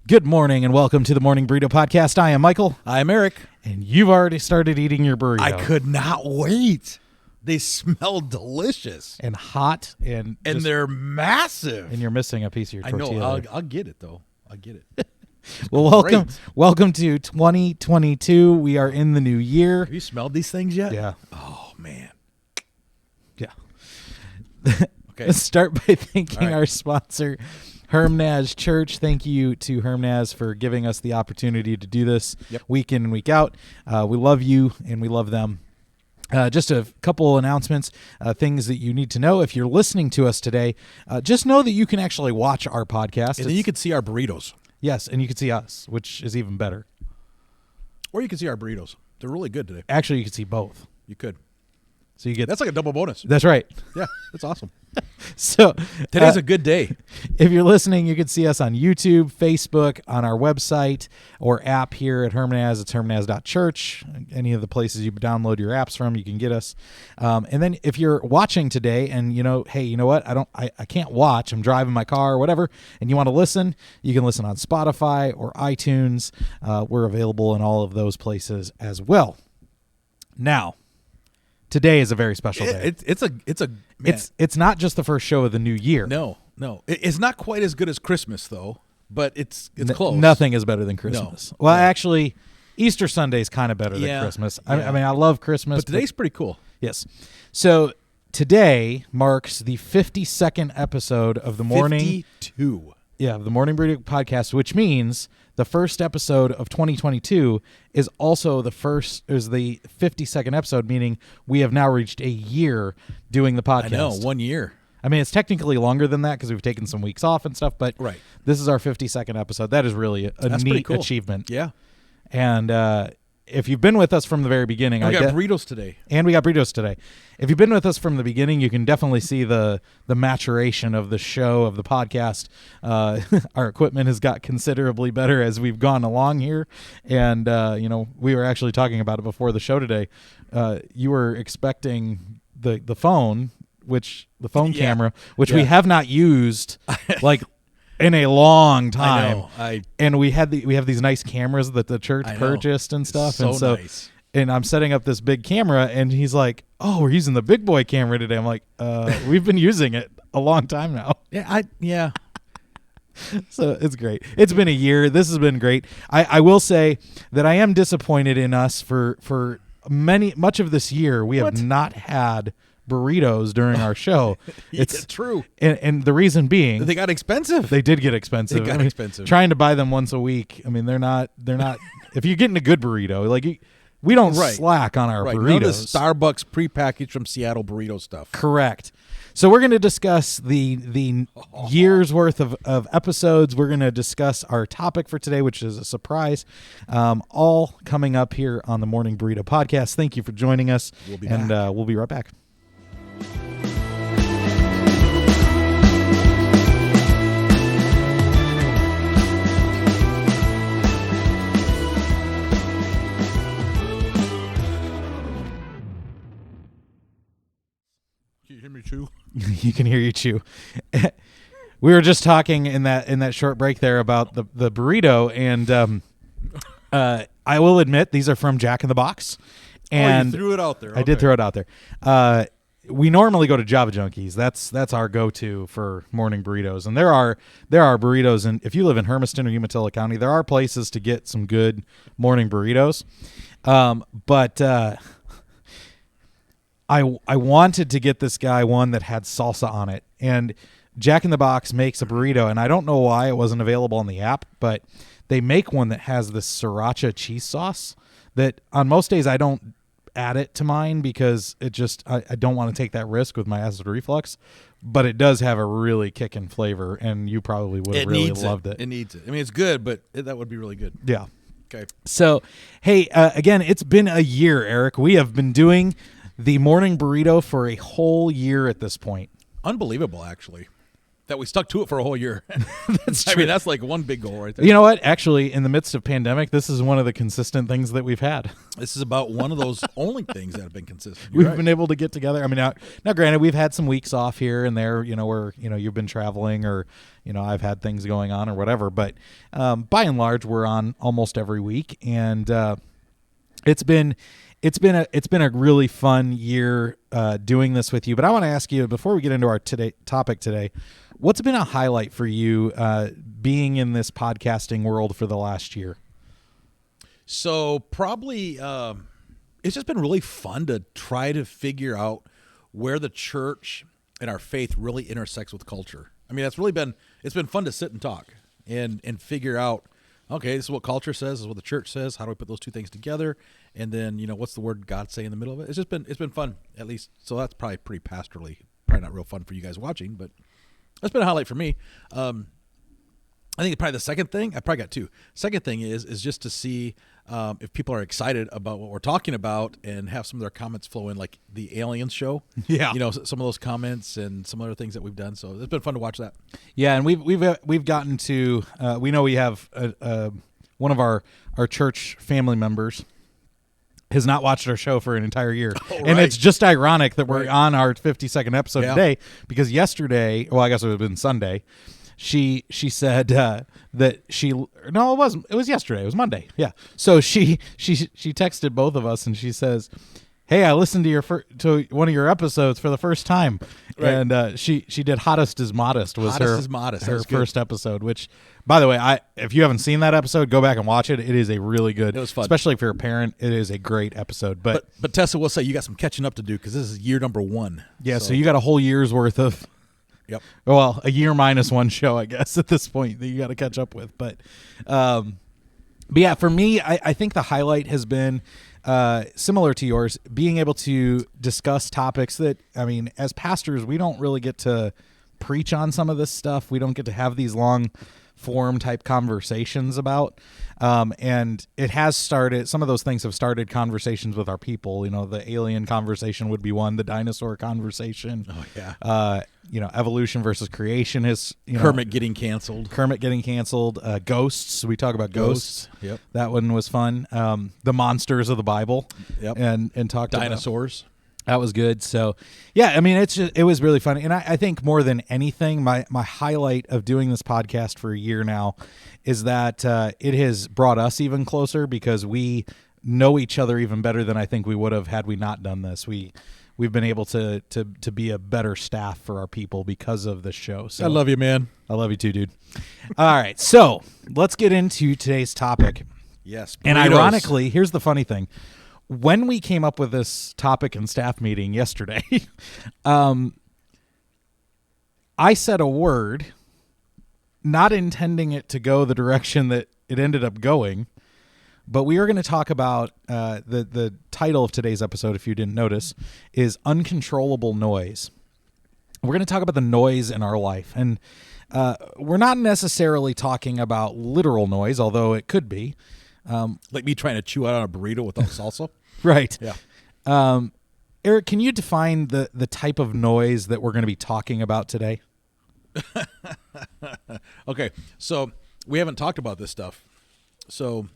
Good morning and welcome to the Morning Burrito Podcast. I am Michael. I'm Eric. And you've already started eating your burrito. I could not wait. They smell delicious. And hot and they're massive. And you're missing a piece of your I tortilla. know. I'll get it, though. I'll get it. Well, welcome to 2022. We are in the new year. Have you smelled these things yet? Yeah. Oh, man. Yeah. Okay. Let's start by thanking right. our sponsor, Hermnaz Church. Thank you to Hermnaz for giving us the opportunity to do this week in and week out. We love you and we love them. Just a couple announcements, things that you need to know. If you're listening to us today, just know that you can actually watch our podcast. And then you can see our burritos. Yes, and you can see us, which is even better. Or you can see our burritos. They're really good today. Actually, you can see both. You could. So you get That's like a double bonus. That's right. Yeah, that's awesome. So Today's a good day. If you're listening, you can see us on YouTube, Facebook, on our website or app here at Hermnaz. It's hermnaz.church. Any of the places you download your apps from, you can get us. And then if you're watching today and hey, you know what? I can't watch. I'm driving my car or whatever, and you want to listen, you can listen on Spotify or iTunes. We're available in all of those places as well. Now, today is a very special day. It's not just the first show of the new year. No. It's not quite as good as Christmas, though, but it's close. Nothing is better than Christmas. No. Well, actually, Easter Sunday is kind of better than Christmas. Yeah. I mean, I love Christmas. But today's pretty cool. Yes. So today marks the 52nd episode of the morning. 52. Yeah, of the Morning Burrito Podcast, which means the first episode of 2022 is also the 52nd episode, meaning we have now reached a year doing the podcast. I know, 1 year. I mean, it's technically longer than that because we've taken some weeks off and stuff, but This is our 52nd episode. That is really a neat achievement. Yeah. And if you've been with us from the very beginning, we got burritos today. And we got burritos today. If you've been with us from the beginning, you can definitely see the maturation of the show, of the podcast. Our equipment has got considerably better as we've gone along here. And, we were actually talking about it before the show today. You were expecting the phone, camera, which we have not used, in a long time. I know. And we have these nice cameras that the church purchased and stuff. So nice. And I'm setting up this big camera, and he's like, "Oh, we're using the big boy camera today." I'm like, "We've been using it a long time now." Yeah. So it's great. It's been a year. This has been great. I will say that I am disappointed in us for much of this year. We have not had burritos during our show. It's true. And the reason being, they got expensive. They did get expensive. They got expensive. Trying to buy them once a week. I mean, they're not if you're getting a good burrito, we don't slack on our burritos. None of the Starbucks prepackaged from Seattle burrito stuff. Correct. So we're going to discuss the year's worth of episodes. We're going to discuss our topic for today, which is a surprise, all coming up here on the Morning Burrito Podcast. Thank you for joining us. We'll be back. And we'll be right back. Can you hear me chew? You can hear you chew. We were just talking in that short break there about the burrito, and I will admit these are from Jack in the Box. And you threw it out there. I did throw it out there. We normally go to Java Junkies. That's our go-to for morning burritos. And there are burritos, and if you live in Hermiston or Umatilla County, there are places to get some good morning burritos. But I wanted to get this guy one that had salsa on it, and Jack in the Box makes a burrito, and I don't know why it wasn't available on the app, but they make one that has this sriracha cheese sauce that on most days I don't add it to mine because it just I don't want to take that risk with my acid reflux, but it does have a really kickin' flavor, and you probably would have really loved it. It needs it. I mean, it's good, but that would be really good. Yeah. Okay. So, hey, again, it's been a year, Eric. We have been doing the morning burrito for a whole year at this point. Unbelievable, actually. that we stuck to it for a whole year. That's I true. mean, that's like one big goal right there. You know what? Actually, in the midst of pandemic, this is one of the consistent things that we've had. This is about one of those only things that have been consistent. We've been able to get together. I mean, now, granted, we've had some weeks off here and there, where, you've been traveling or, I've had things going on or whatever. But by and large, we're on almost every week. And it's been a really fun year doing this with you. But I want to ask you, before we get into our topic today, what's been a highlight for you being in this podcasting world for the last year? So probably it's just been really fun to try to figure out where the church and our faith really intersects with culture. I mean, it's been fun to sit and talk and figure out, okay, this is what culture says, this is what the church says. How do we put those two things together? And then, what's the word God say in the middle of it? It's been fun, at least. So that's probably pretty pastorally, probably not real fun for you guys watching, but that's been a highlight for me. I think probably the second thing, I probably got two. Second thing is just to see if people are excited about what we're talking about and have some of their comments flow in, like the Aliens show. Yeah, some of those comments and some other things that we've done. So it's been fun to watch that. Yeah, and we've gotten to we know we have one of our church family members has not watched our show for an entire year. Oh, right. And it's just ironic that we're on our 52nd episode today, because yesterday, well, I guess it would have been Sunday, she said that it was yesterday. It was Monday. Yeah. So she texted both of us and she says, "Hey, I listened to one of your episodes for the first time." Right. And she did Hottest is Modest was her first episode, which, by the way, if you haven't seen that episode, go back and watch it. It is a really good, it was fun. Especially if you're a parent, it is a great episode. But Tessa will say you got some catching up to do, because this is year number 1. Yeah, so you got a whole year's worth of, yep. Well, a year minus one show, I guess, at this point that you got to catch up with. But yeah, for me, I think the highlight has been similar to yours, being able to discuss topics that, I mean, as pastors, we don't really get to preach on some of this stuff. We don't get to have these long form type conversations about. And it has started, some of those things have started conversations with our people. The alien conversation would be one, the dinosaur conversation. Oh, yeah. Evolution versus creation is, Kermit getting canceled. Ghosts. We talk about ghosts. Yep. That one was fun. The monsters of the Bible. Yep. And talk dinosaurs. That was good. So, yeah, I mean, it was really fun. And I think more than anything, my highlight of doing this podcast for a year now is that it has brought us even closer, because we know each other even better than I think we would have had we not done this. We've been able to be a better staff for our people because of this show. So I love you, man. I love you too, dude. All right, so let's get into today's topic. Yes. Burritos. And ironically, here's the funny thing. When we came up with this topic in staff meeting yesterday, I said a word, not intending it to go the direction that it ended up going, but we are going to talk about the title of today's episode, if you didn't notice, is Uncontrollable Noise. We're going to talk about the noise in our life. And we're not necessarily talking about literal noise, although it could be. Like me trying to chew out on a burrito without salsa? Right. Yeah. Eric, can you define the type of noise that we're going to be talking about today? Okay, so we haven't talked about this stuff. So,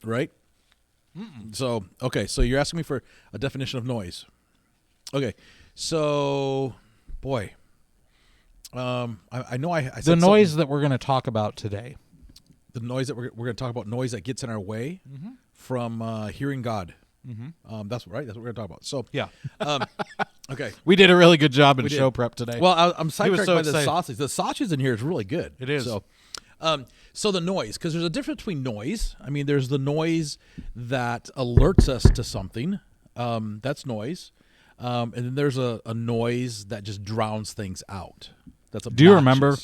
right? Mm-mm. So, okay, so you're asking me for a definition of noise. Okay, so, boy. I know I said the noise that we're going to talk about today. The noise that we're going to talk about, noise that gets in our way from hearing God. Mm-hmm. That's right. That's what we're going to talk about. So yeah. Okay. We did a really good job in show prep today. Well, I'm sidetracked by the sausage. The sausage in here is really good. It is. So the noise, because there's a difference between noise. I mean, there's the noise that alerts us to something. That's noise. And then there's a noise that just drowns things out. That's obnoxious. Do you remember?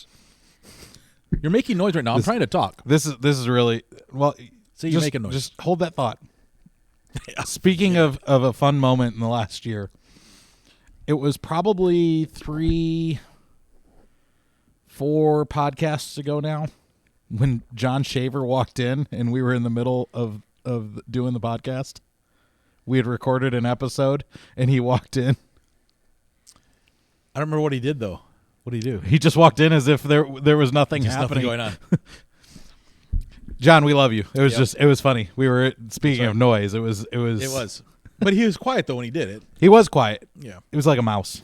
You're making noise right now. I'm trying to talk. This is really well. See, you're making noise. Just hold that thought. Speaking of a fun moment in the last year, it was probably 3-4 podcasts ago now when John Shaver walked in and we were in the middle of doing the podcast. We had recorded an episode and he walked in. I don't remember what he did though. What do you do? He just walked in as if there was nothing Just nothing happening. going on. John, we love you. It was Yep. it was funny. We were speaking of noise. It was. It was. But he was quiet, though, when he did it. He was quiet. Yeah. It was like a mouse.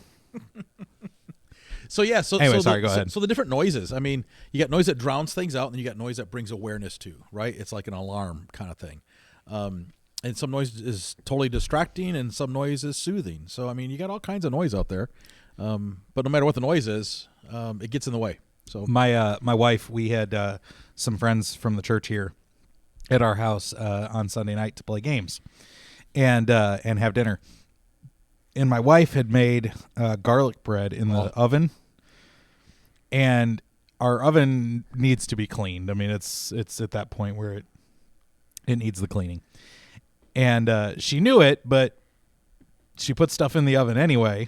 So, yeah. So, Anyway, so sorry, the, go ahead. So the different noises. I mean, you got noise that drowns things out, and you got noise that brings awareness to, right? It's like an alarm kind of thing. And some noise is totally distracting, and some noise is soothing. So, I mean, you got all kinds of noise out there. But no matter what the noise is, it gets in the way. So My wife, we had some friends from the church here at our house on Sunday night to play games and have dinner. And my wife had made garlic bread in the oven, and our oven needs to be cleaned. I mean, it's at that point where it needs the cleaning. And she knew it, but she put stuff in the oven anyway.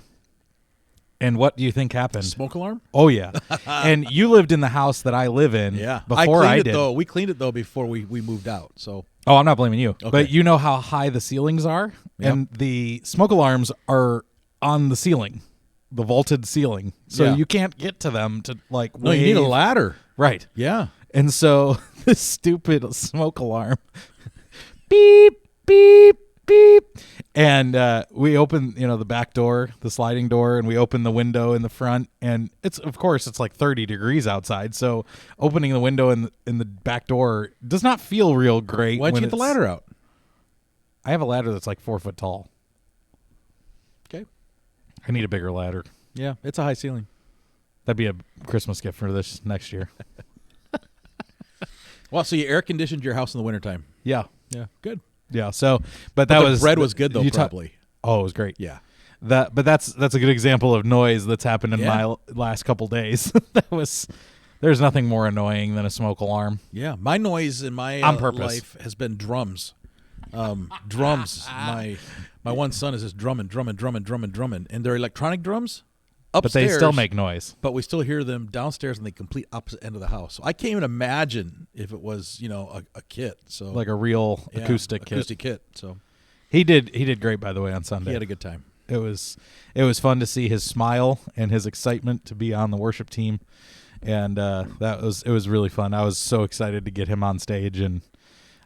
And what do you think happened? smoke alarm? Oh, yeah. And you lived in the house that I live in before I did. We cleaned it, though, before we moved out. So Oh, I'm not blaming you. Okay. But you know how high the ceilings are? Yep. And the smoke alarms are on the ceiling, the vaulted ceiling. So Yeah. you can't get to them to, like, no, you need a ladder. Right. Yeah. And so this stupid smoke alarm, beep, beep, beep. And we open, the back door, the sliding door, and we open the window in the front. And it's like 30 degrees outside. So opening the window in the back door does not feel real great. Why'd you when get the it's- ladder out? I have a ladder that's like 4 foot tall. Okay. I need a bigger ladder. Yeah, it's a high ceiling. That'd be a Christmas gift for this next year. Well, so you air conditioned your house in the wintertime. Yeah. Yeah, good. Yeah. So, but The bread was good, though, you probably. Oh, it was great. Yeah. But that's a good example of noise that's happened in Yeah. my last couple days. There's nothing more annoying than a smoke alarm. Yeah, my noise in my On purpose. life has been drums. Drums. My one son is just drumming, and they're electronic drums. But Upstairs, they still make noise. But we still hear them downstairs in the complete opposite end of the house. So I can't even imagine if it was a kit. So Like a real yeah, acoustic kit. So He did great, by the way, on Sunday. he had a good time. It was fun to see his smile and his excitement to be on the worship team, and it was really fun. I was so excited to get him on stage, and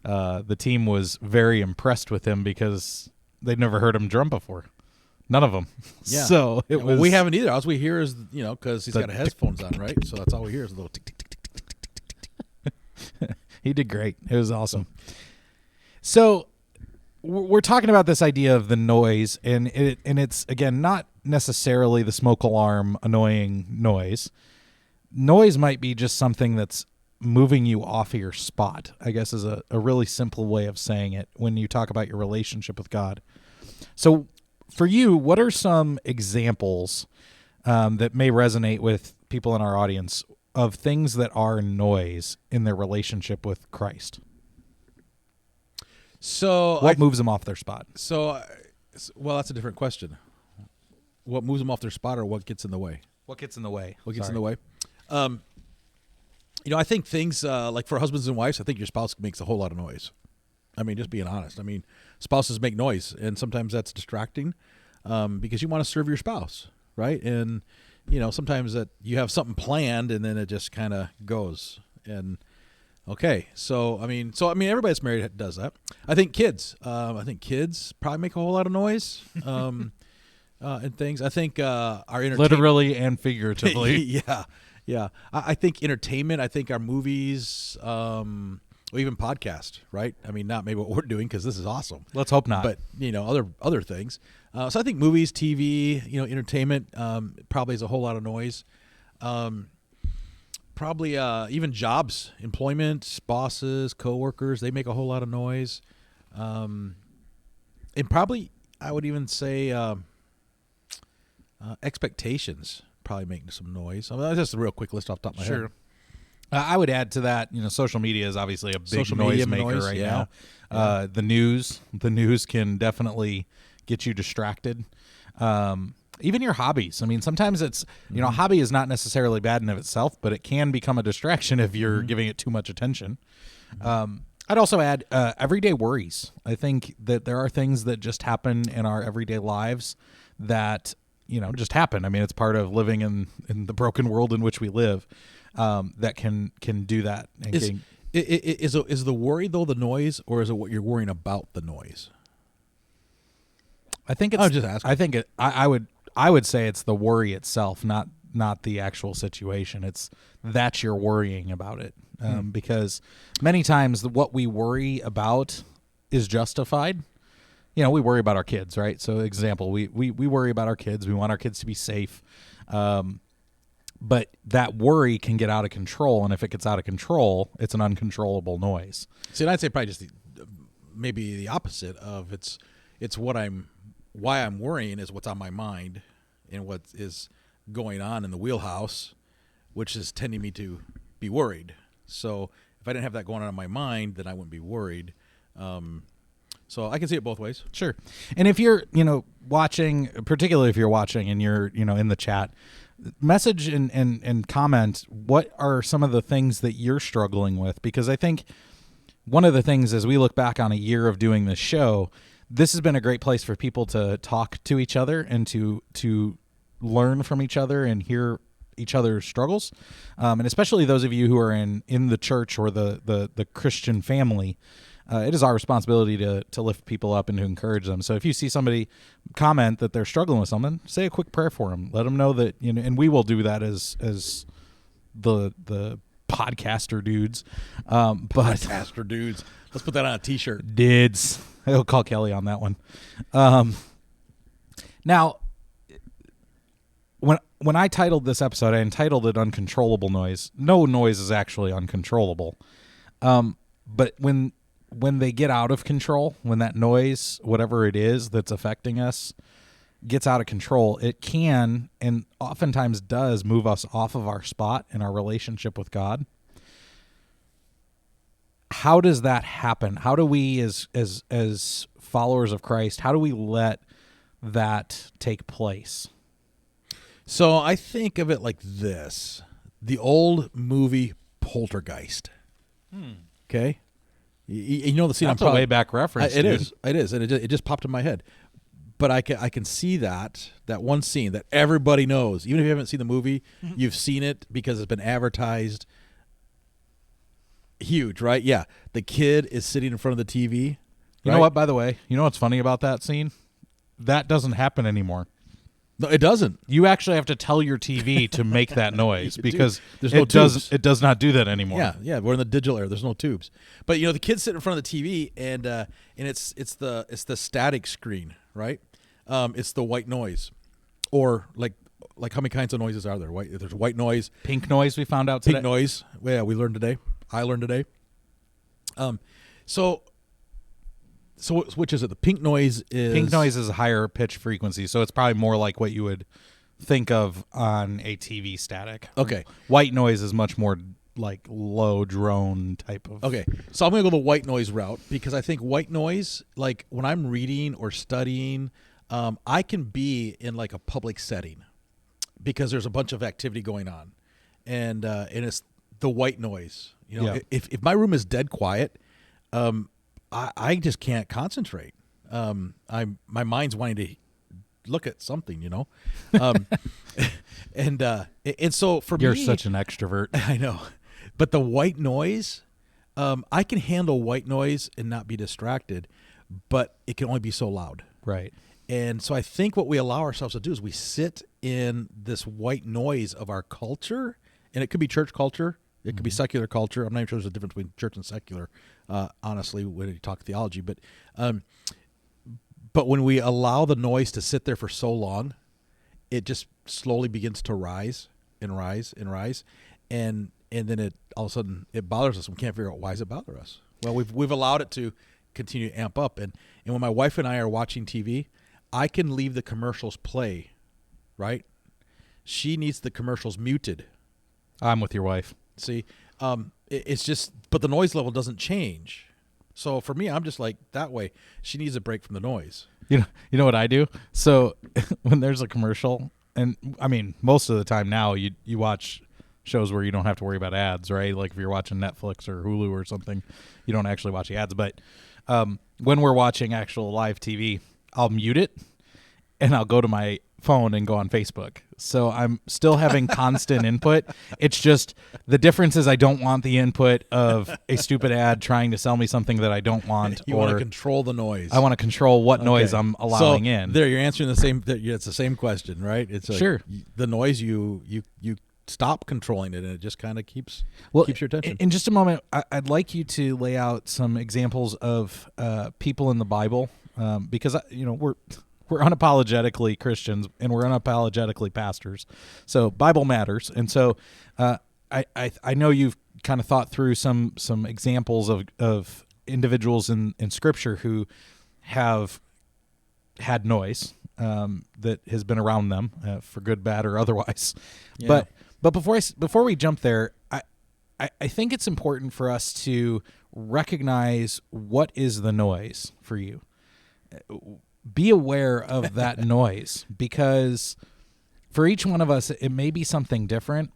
the team was very impressed with him because they'd never heard him drum before. None of them. Yeah. So it was. We haven't either. All we hear is because he's got headphones on, right? So that's all we hear is a little tick tick tick tick tick tick. He did great. It was awesome. So we're talking about this idea of the noise, and it's again not necessarily the smoke alarm annoying noise. Noise might be just something that's moving you off of your spot, I guess, is a really simple way of saying it when you talk about your relationship with God. So for you, what are some examples that may resonate with people in our audience of things that are noise in their relationship with Christ? So What moves them off their spot? Well, that's a different question. What moves them off their spot, or what gets in the way? What gets in the way? What gets in the way? I think things like for husbands and wives, I think your spouse makes a whole lot of noise. I mean, just being honest. I mean, spouses make noise, and sometimes that's distracting because you want to serve your spouse, right? And sometimes that you have something planned, and then it just kind of goes. And okay, so I mean, everybody that's married does that. I think kids probably make a whole lot of noise. And things. I think our entertainment, Literally and figuratively. yeah. I think entertainment. I think our movies, or even podcast. Right. I mean, not maybe what we're doing because this is awesome. Let's hope not. But other things. So I think movies, TV, entertainment, probably is a whole lot of noise. Probably even jobs, employment, bosses, coworkers, they make a whole lot of noise. And probably I would even say expectations probably make some noise. I mean, that's just a real quick list off the top of my head. I would add to that, social media is obviously a big Social media noisemaker noise, right yeah. now. The news can definitely get you distracted. Even your hobbies. I mean, sometimes it's, hobby is not necessarily bad in of itself, but it can become a distraction if you're giving it too much attention. I'd also add everyday worries. I think that there are things that just happen in our everyday lives that just happen. I mean, it's part of living in the broken world in which we live, that can do that. And is the worry though the noise, or is it what you're worrying about the noise? I think it's. I was just asking. I think I would say it's the worry itself, not the actual situation. It's that you're worrying about it, because many times what we worry about is justified. We worry about our kids, right? So, example, we worry about our kids. We want our kids to be safe, but that worry can get out of control, and if it gets out of control, it's an uncontrollable noise. See, and I'd say probably just maybe the opposite of it's why I'm worrying is what's on my mind and what is going on in the wheelhouse, which is tending me to be worried. So if I didn't have that going on in my mind, then I wouldn't be worried. So I can see it both ways. Sure. And if you're, watching, particularly if you're watching and you're, in the chat, message and comment, what are some of the things that you're struggling with? Because I think one of the things as we look back on a year of doing this show, this has been a great place for people to talk to each other and to learn from each other and hear each other's struggles. And especially those of you who are in the church or the Christian family, it is our responsibility to lift people up and to encourage them. So if you see somebody comment that they're struggling with something, say a quick prayer for them. Let them know that, and we will do that as the podcaster dudes. Podcaster dudes. Let's put that on a t-shirt. Dids. I'll call Kelly on that one. Now, when I titled this episode, I entitled it Uncontrollable Noise. No noise is actually uncontrollable. But when they get out of control, when that noise, whatever it is that's affecting us, gets out of control, it can and oftentimes does move us off of our spot in our relationship with God. How does that happen? How do we, as followers of Christ, how do we let that take place? So I think of it like this: the old movie Poltergeist. Okay. You know the scene. That's a way back reference. It is, and it just popped in my head. But I can see that one scene that everybody knows, even if you haven't seen the movie, you've seen it because it's been advertised. Huge, right? Yeah, the kid is sitting in front of the TV. You know what? By the way, you know what's funny about that scene? That doesn't happen anymore. No, it doesn't. You actually have to tell your TV to make that noise because there's no tubes. It does not do that anymore. Yeah, we're in the digital era. There's no tubes. But the kid's sitting in front of the TV and it's the static screen, right? It's the white noise, or like how many kinds of noises are there? There's white noise, pink noise. We found out today. Pink noise. Yeah, we learned today. I learned today. So which is it? The pink noise is a higher pitch frequency, so it's probably more like what you would think of on a TV static. Okay. White noise is much more like low drone type of. Okay, so I'm going to go the white noise route because I think white noise, like when I'm reading or studying, I can be in like a public setting because there's a bunch of activity going on, and it's the white noise. If my room is dead quiet, I just can't concentrate. My mind's wanting to look at something, and so for you're me, such an extrovert. I know, but the white noise, I can handle white noise and not be distracted, but it can only be so loud, right? And so I think what we allow ourselves to do is we sit in this white noise of our culture, and it could be church culture. It could be secular culture. I'm not even sure there's a difference between church and secular, honestly, when you talk theology. But when we allow the noise to sit there for so long, it just slowly begins to rise and rise and rise, and then it all of a sudden it bothers us. We can't figure out why does it bother us. Well, we've allowed it to continue to amp up, and when my wife and I are watching TV, I can leave the commercials play, right? She needs the commercials muted. I'm with your wife. See, it's just, but the noise level doesn't change. So for me, I'm just like that way. She needs a break from the noise. You know what I do? So when there's a commercial, and I mean, most of the time now you watch shows where you don't have to worry about ads, right? Like if you're watching Netflix or Hulu or something, you don't actually watch the ads. But when we're watching actual live TV, I'll mute it and I'll go to my phone and go on Facebook. So I'm still having constant input. It's just the difference is I don't want the input of a stupid ad trying to sell me something that I don't want. You want to control the noise. I want to control what noise I'm allowing in. There, you're answering the same. It's the same question, right? It's like sure. The noise you stop controlling it, and it just kind of keeps your attention. In just a moment, I'd like you to lay out some examples of people in the Bible, because we're unapologetically Christians and we're unapologetically pastors. So Bible matters. And so I know you've kind of thought through some examples of individuals in Scripture who have had noise that has been around them for good, bad, or otherwise. Yeah. But before we jump there, I think it's important for us to recognize what is the noise for you. Be aware of that noise, because for each one of us, it may be something different,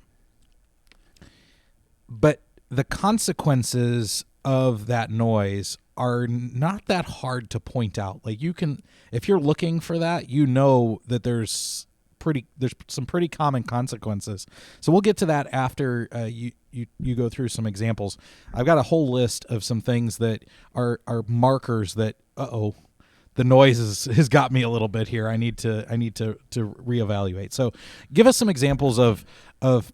but the consequences of that noise are not that hard to point out. Like you can, if you're looking for that, you know that there's some pretty common consequences. So we'll get to that after you go through some examples. I've got a whole list of some things that are markers that, the noise has got me a little bit here. I need to reevaluate. So give us some examples of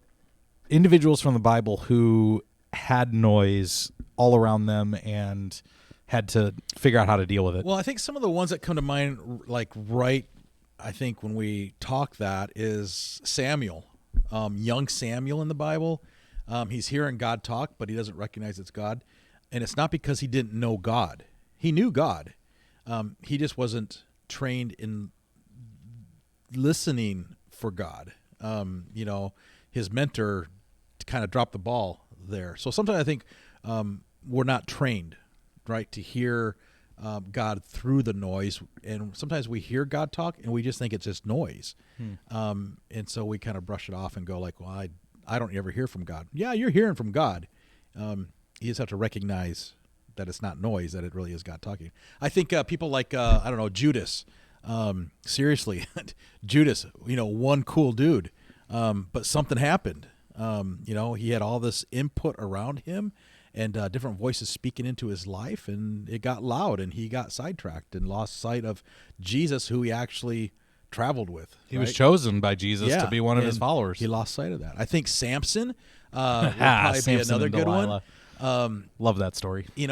individuals from the Bible who had noise all around them and had to figure out how to deal with it. Well, I think some of the ones that come to mind, I think when we talk that is Samuel, young Samuel in the Bible. He's hearing God talk, but he doesn't recognize it's God. And it's not because he didn't know God. He knew God. He just wasn't trained in listening for God. His mentor kind of dropped the ball there. So sometimes I think we're not trained, right, to hear God through the noise. And sometimes we hear God talk and we just think it's just noise. And so we kind of brush it off and go like, well, I don't ever hear from God. Yeah, you're hearing from God. You just have to recognize that it's not noise, that it really is God talking. I think people like, Judas. Seriously, Judas, one cool dude. But something happened. He had all this input around him and different voices speaking into his life, and it got loud, and he got sidetracked and lost sight of Jesus, who he actually traveled with. He was chosen by Jesus to be one of his followers. He lost sight of that. I think Samson would probably be another good one. Love that story. You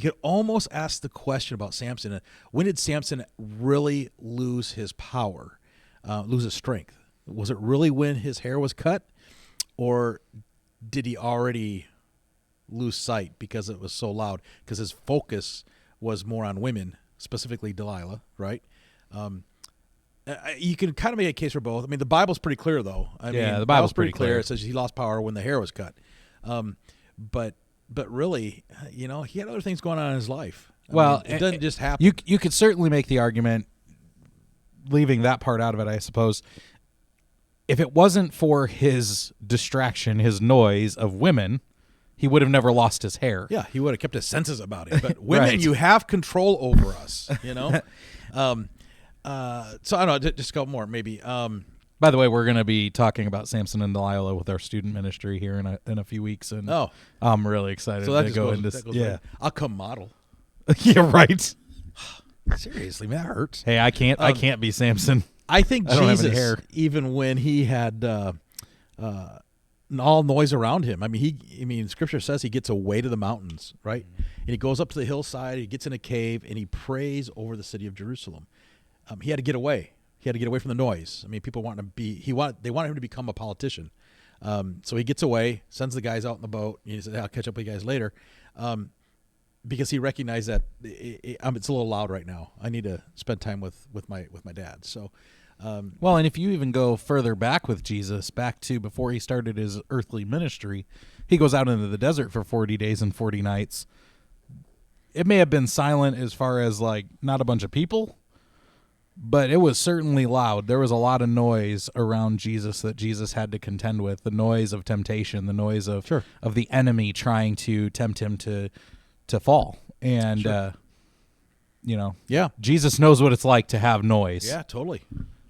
could almost ask the question about Samson. When did Samson really lose his power, lose his strength? Was it really when his hair was cut, or did he already lose sight because it was so loud? Because his focus was more on women, specifically Delilah, right? You can kind of make a case for both. I mean, the Bible's pretty clear, though. The Bible's pretty clear. It says he lost power when the hair was cut. But really, he had other things going on in his life. It doesn't just happen. You could certainly make the argument, leaving that part out of it, I suppose, if it wasn't for his distraction, his noise of women, he would have never lost his hair. Yeah, he would have kept his senses about it. But women, right. You have control over us, So I don't know, just go more, maybe. By the way, we're going to be talking about Samson and Delilah with our student ministry here in a few weeks, and I'm really excited to go into. Right. I'll come model. Yeah, right. Seriously, man, that hurts. Hey, I can't be Samson. I think Jesus, even when he had all noise around him, Scripture says he gets away to the mountains, right? Mm-hmm. And he goes up to the hillside, he gets in a cave, and he prays over the city of Jerusalem. He had to get away. He had to get away from the noise. People want they wanted him to become a politician. So he gets away, sends the guys out in the boat. And he said, I'll catch up with you guys later. Because he recognized that it's a little loud right now. I need to spend time with my dad. So, and if you even go further back with Jesus, back to before he started his earthly ministry, he goes out into the desert for 40 days and 40 nights. It may have been silent as far as not a bunch of people, but it was certainly loud. There was a lot of noise around Jesus that Jesus had to contend with. The noise of temptation, the noise of the enemy trying to tempt him to fall. And Yeah. Jesus knows what it's like to have noise. Yeah, totally.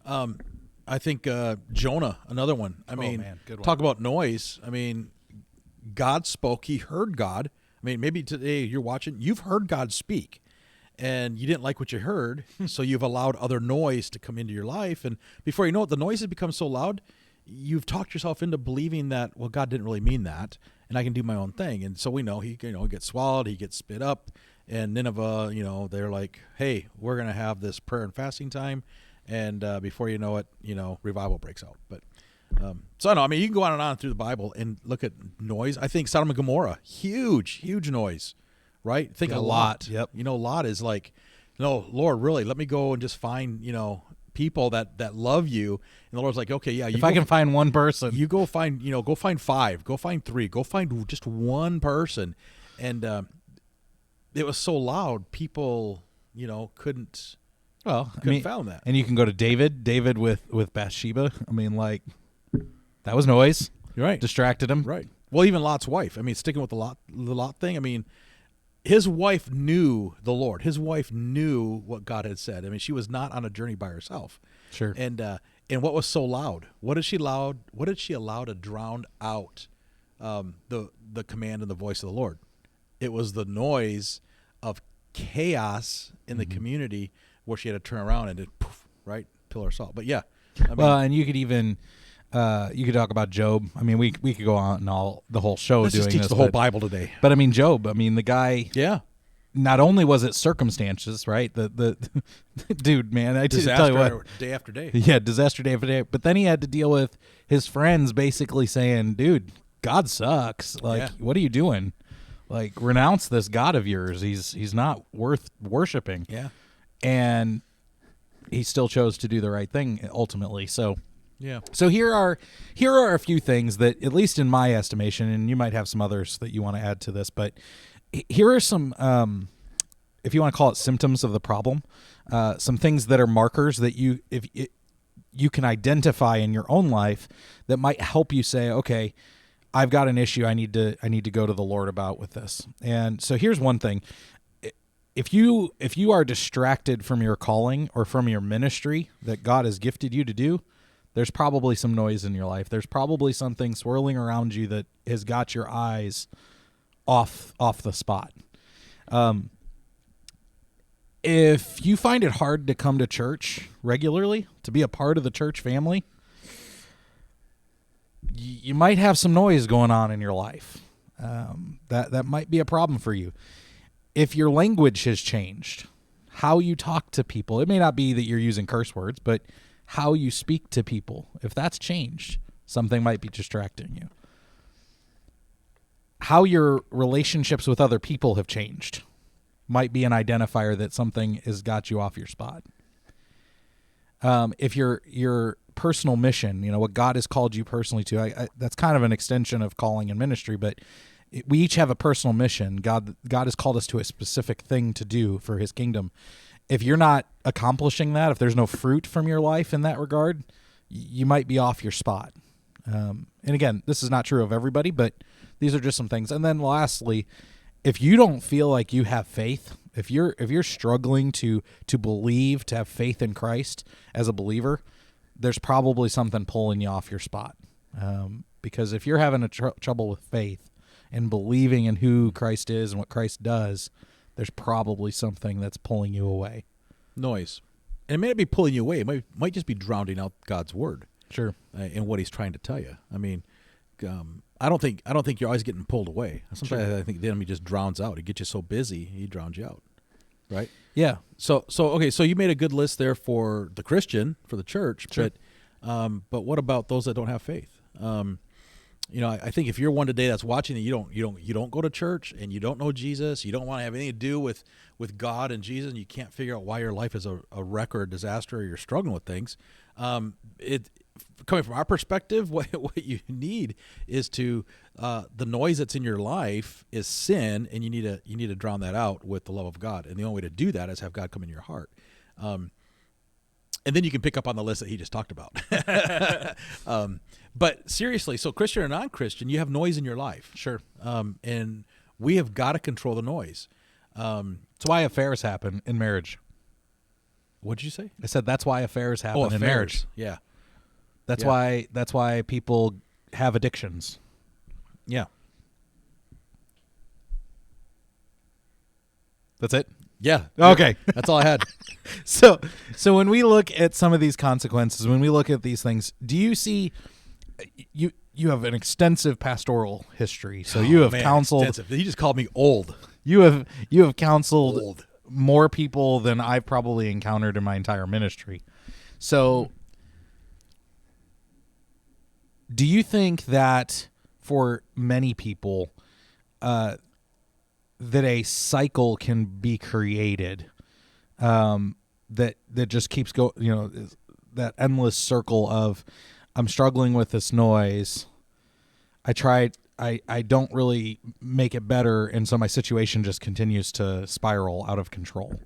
I think Jonah, another one. I mean, man, good one. talk about noise. I mean, God spoke. He heard God. I mean, maybe today you're watching. You've heard God speak, and you didn't like what you heard, so you've allowed other noise to come into your life. And before you know it, the noise has become so loud, you've talked yourself into believing that, well, God didn't really mean that, and I can do my own thing. And so we know he gets swallowed, he gets spit up. And Nineveh, they're like, hey, we're going to have this prayer and fasting time. And before you know it, revival breaks out. But so I know, you can go on and on through the Bible and look at noise. I think Sodom and Gomorrah, huge noise, right? Think of Lot. Yep. Lot is like, no, Lord, really, let me go and just find, people that love you. And the Lord's like, okay, yeah. If I can find one person. You go find, go find 5, go find 3, go find just one person. And it was so loud, people, couldn't fathom that. And you can go to David with Bathsheba. That was noise. You're right. Distracted him. Right. Well, even Lot's wife. Sticking with the Lot thing. His wife knew the Lord. His wife knew what God had said. She was not on a journey by herself. Sure. And what was so loud? What did she allow to drown out the command and the voice of the Lord? It was the noise of chaos in the community where she had to turn around and poof, right, pillar of salt. But yeah, and you could even you could talk about Job. We could go on the whole show let's doing just teach this, the whole Bible today. But Job. The guy. Yeah. Not only was it circumstances, right? The dude, man, I just tell you what, day after day. Yeah, disaster day after day. But then he had to deal with his friends basically saying, "Dude, God sucks. What are you doing? Renounce this God of yours. He's not worth worshiping." Yeah. And he still chose to do the right thing ultimately. So yeah. So here are a few things that, at least in my estimation, and you might have some others that you want to add to this, but here are some, if you want to call it symptoms of the problem, some things that are markers that you can identify in your own life that might help you say, okay, I've got an issue I need to go to the Lord about with this. And so here's one thing. If you are distracted from your calling or from your ministry that God has gifted you to do, there's probably some noise in your life. There's probably something swirling around you that has got your eyes off the spot. If you find it hard to come to church regularly, to be a part of the church family, you might have some noise going on in your life. That might be a problem for you. If your language has changed, how you talk to people, it may not be that you're using curse words, but how you speak to people, if that's changed, something might be distracting you. How your relationships with other people have changed might be an identifier that something has got you off your spot. If your personal mission, what God has called you personally to, that's kind of an extension of calling and ministry, but we each have a personal mission. God has called us to a specific thing to do for his kingdom. If you're not accomplishing that, if there's no fruit from your life in that regard, you might be off your spot. And again, this is not true of everybody, but these are just some things. And then lastly, if you don't feel like you have faith, if you're struggling to believe, to have faith in Christ as a believer, there's probably something pulling you off your spot. Because if you're having trouble with faith and believing in who Christ is and what Christ does, there's probably something that's pulling you away. Noise. And it may not be pulling you away. It might just be drowning out God's word. Sure. And what he's trying to tell you. I don't think you're always getting pulled away. Sometimes sure. I think the enemy just drowns out. He gets you so busy, he drowns you out. Right? Yeah. So you made a good list there for the Christian, for the church, sure. But what about those that don't have faith? I think if you're one today that's watching and you don't go to church and you don't know Jesus, you don't want to have anything to do with God and Jesus, and you can't figure out why your life is a wreck or a disaster, or you're struggling with things. Coming from our perspective, what you need is to the noise that's in your life is sin, and you need to drown that out with the love of God. And the only way to do that is have God come in your heart. And then you can pick up on the list that he just talked about. But seriously, so Christian or non-Christian, you have noise in your life. Sure. And we have got to control the noise. It's why affairs happen in marriage. What'd you say? I said that's why affairs happen affairs. in marriage. Yeah. That's Yeah. why people have addictions. Yeah. That's it. Yeah. Okay. That's all I had. So when we look at some of these consequences, when we look at these things, do you see you have an extensive pastoral history. So you have counseled. Extensive. He just called me old. You have counseled Old. more people than I've probably encountered in my entire ministry. So do you think that for many people that a cycle can be created that just keeps that endless circle of I'm struggling with this noise. I don't really make it better, and so my situation just continues to spiral out of control.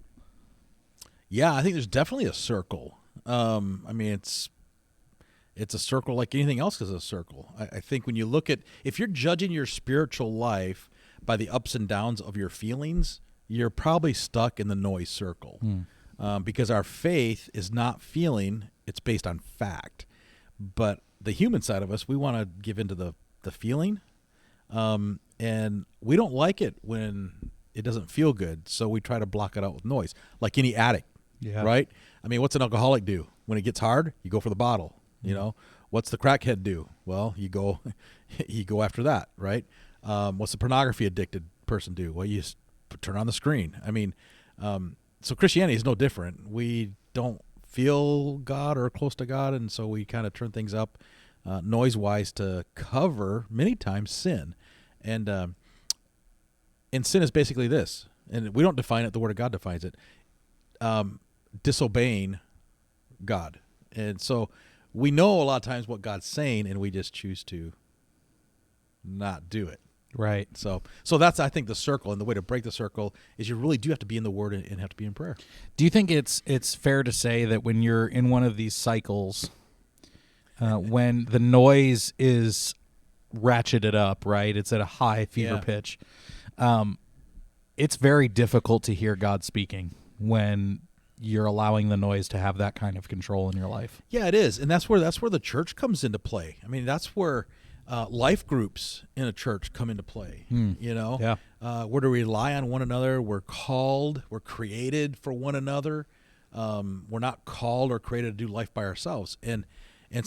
Yeah, I think there's definitely a circle. I mean, it's a circle like anything else is a circle. I think when you look at, if you're judging your spiritual life by the ups and downs of your feelings, you're probably stuck in the noise circle. Because our faith is not feeling, it's based on fact. But the human side of us, we want to give into the feeling. And we don't like it when it doesn't feel good, so we try to block it out with noise, like any addict, right? I mean, what's an alcoholic do? When it gets hard, you go for the bottle, you know? What's the crackhead do? Well, you go after that, right? What's the pornography addicted person do? Well, you turn on the screen. I mean, so Christianity is no different. We don't feel God or close to God, and so we kind of turn things up noise-wise to cover, many times, sin. And sin is basically this, and we don't define it, the Word of God defines it, disobeying God. And so we know a lot of times what God's saying, and we just choose to not do it. Right. So that's, I think, the circle, and the way to break the circle is you really do have to be in the Word and have to be in prayer. Do you think it's fair to say that when you're in one of these cycles, when the noise is ratcheted up, right? It's at a high fever pitch. It's very difficult to hear God speaking when you're allowing the noise to have that kind of control in your life. Yeah, it is, and that's where the church comes into play. I mean, that's where life groups in a church come into play. You know, we're to rely on one another. We're called, we're created for one another. We're not called or created to do life by ourselves. And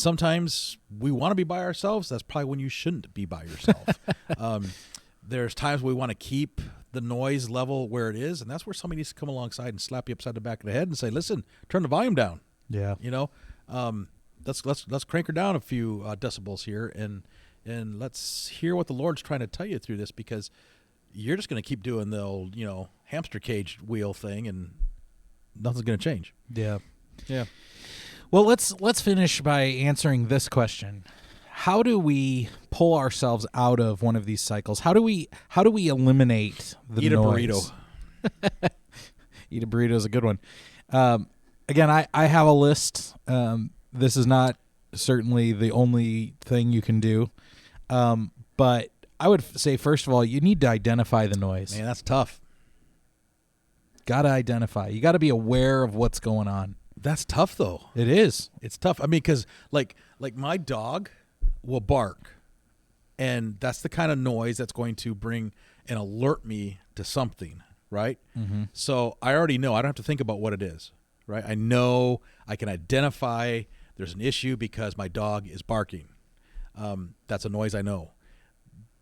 sometimes we want to be by ourselves. That's probably when you shouldn't be by yourself. There's times we want to keep the noise level where it is, and that's where somebody needs to come alongside and slap you upside the back of the head and say, "Listen, turn the volume down." Yeah, you know, let's crank her down a few decibels here, and let's hear what the Lord's trying to tell you through this, because you're just going to keep doing the old, hamster cage wheel thing, and nothing's going to change. Yeah. Well, let's finish by answering this question. How do we pull ourselves out of one of these cycles? How do we eliminate the Eat noise? a burrito. Eat a burrito is a good one. Again, I have a list. This is not certainly the only thing you can do. But I would say, first of all, you need to identify the noise. Man, that's tough. Got to identify. You got to be aware of what's going on. That's tough, though. It is. It's tough. I mean, because like my dog will bark, and that's the kind of noise that's going to bring and alert me to something, right? Mm-hmm. So I already know. I don't have to think about what it is, right? I know I can identify there's an issue because my dog is barking. That's a noise I know.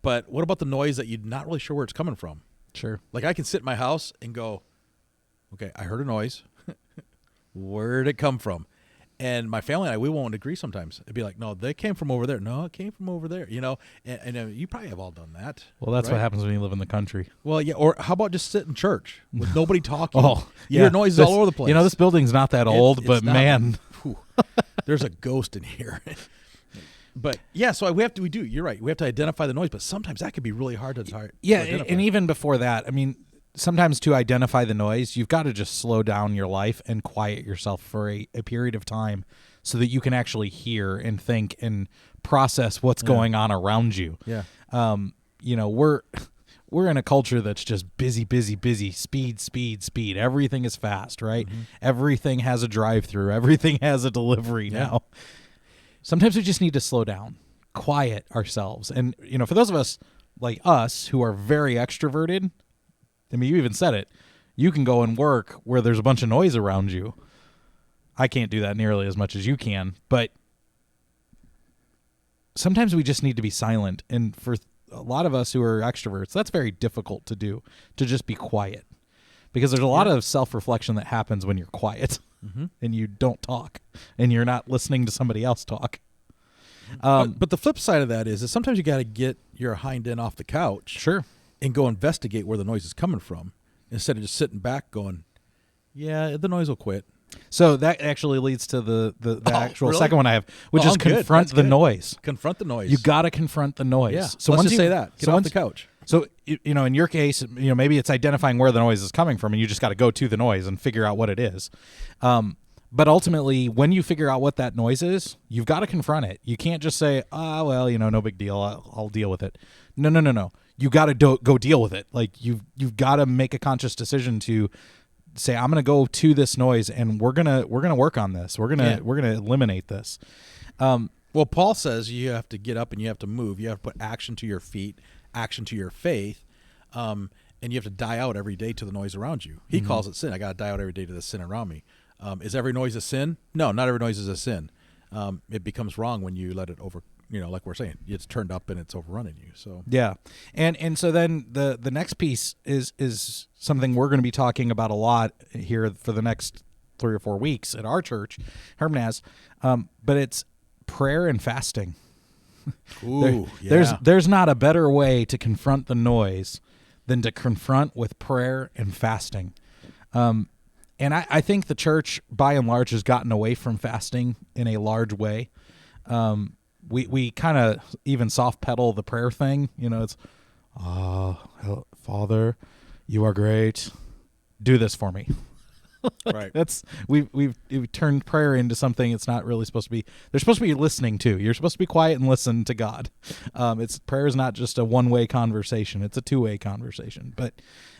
But what about the noise that you're not really sure where it's coming from? Sure. Like I can sit in my house and go, okay, I heard a noise. Where'd it come from? And my family and I, we won't agree sometimes. It'd be like, no, they came from over there. No, it came from over there. And you probably have all done that. Well, that's right? what happens when you live in the country. Well, yeah. Or how about just sit in church with nobody talking? Oh, you hear noises all over the place. This building's not that old, but man. There's a ghost in here. But yeah, so you're right. We have to identify the noise, but sometimes that can be really hard to identify. And even before that, I mean, sometimes to identify the noise, you've got to just slow down your life and quiet yourself for a period of time so that you can actually hear and think and process what's going on around you. Yeah. We're we're in a culture that's just busy, busy, busy, speed, speed, speed. Everything is fast, right? Everything has a drive-through. Everything has a delivery now. Sometimes we just need to slow down, quiet ourselves. And, for those of us like us who are very extroverted, I mean, you even said it, you can go and work where there's a bunch of noise around you. I can't do that nearly as much as you can, but sometimes we just need to be silent. And for a lot of us who are extroverts, that's very difficult to do, to just be quiet, because there's a lot of self-reflection that happens when you're quiet and you don't talk and you're not listening to somebody else talk. But the flip side of that is sometimes you got to get your hind end off the couch, Sure. and go investigate where the noise is coming from, instead of just sitting back going, "Yeah, the noise will quit." So that actually leads to the actual really? second one I have, which Oh, is I'm good. confront That's the good. noise. Confront the noise. You got to confront the noise. Yeah. So Let's once just you say that. Get off the couch. So in your case, maybe it's identifying where the noise is coming from, and you just got to go to the noise and figure out what it is. But ultimately, when you figure out what that noise is, you've got to confront it. You can't just say, well, no big deal. I'll deal with it. No. You got to go deal with it. Like you've got to make a conscious decision to say, I'm going to go to this noise, and we're gonna work on this. We're gonna eliminate this. Well, Paul says you have to get up and you have to move. You have to put action to your feet, action to your faith, and you have to die out every day to the noise around you. He calls it sin. I got to die out every day to the sin around me. Is every noise a sin? No, not every noise is a sin. It becomes wrong when you let it over. Like we're saying, it's turned up and it's overrunning you. So yeah, and so then the next piece is something we're going to be talking about a lot here for the next 3 or 4 weeks at our church, Hermanaz. But it's prayer and fasting. Ooh, There's not a better way to confront the noise than to confront with prayer and fasting. And I think the church, by and large, has gotten away from fasting in a large way. We kind of even soft pedal the prayer thing. It's, Father, you are great. Do this for me. Right. That's we've turned prayer into something it's not really supposed to be. They're supposed to be listening to. You're supposed to be quiet and listen to God. Prayer is not just a one-way conversation. It's a two-way conversation. But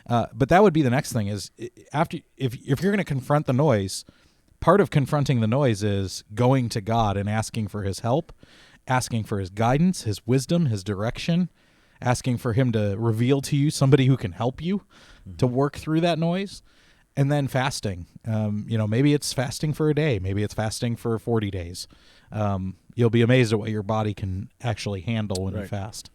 that would be the next thing is if you're going to confront the noise, part of confronting the noise is going to God and asking for his help, asking for his guidance, his wisdom, his direction, asking for him to reveal to you somebody who can help you to work through that noise. And then fasting, maybe it's fasting for a day. Maybe it's fasting for 40 days. You'll be amazed at what your body can actually handle when you fast.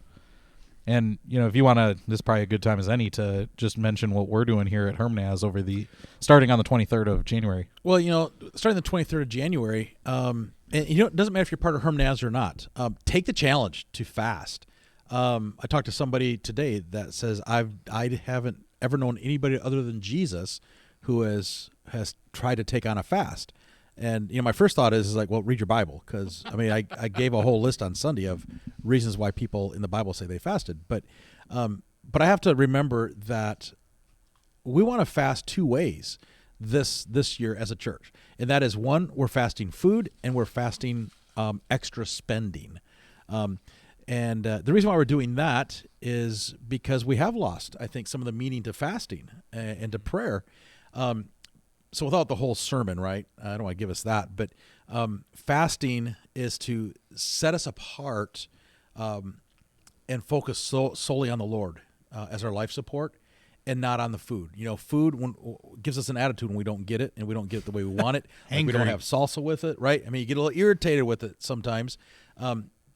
And, if you want to, this is probably a good time as any to just mention what we're doing here at Hermanaz starting on the 23rd of January. Well, starting the 23rd of January, and it doesn't matter if you're part of Hermanaz or not. Take the challenge to fast. I talked to somebody today that says I haven't ever known anybody other than Jesus who has tried to take on a fast. And, my first thought is like, well, read your Bible. Because, I gave a whole list on Sunday of reasons why people in the Bible say they fasted. But I have to remember that we want to fast 2 ways this year as a church. And that is, one, we're fasting food, and we're fasting extra spending. And the reason why we're doing that is because we have lost, I think, some of the meaning to fasting and to prayer. So without the whole sermon, right? I don't want to give us that, but fasting is to set us apart and focus solely on the Lord as our life support, and not on the food. Food gives us an attitude when we don't get it, and we don't get it the way we want it. Like we don't have salsa with it, right? You get a little irritated with it sometimes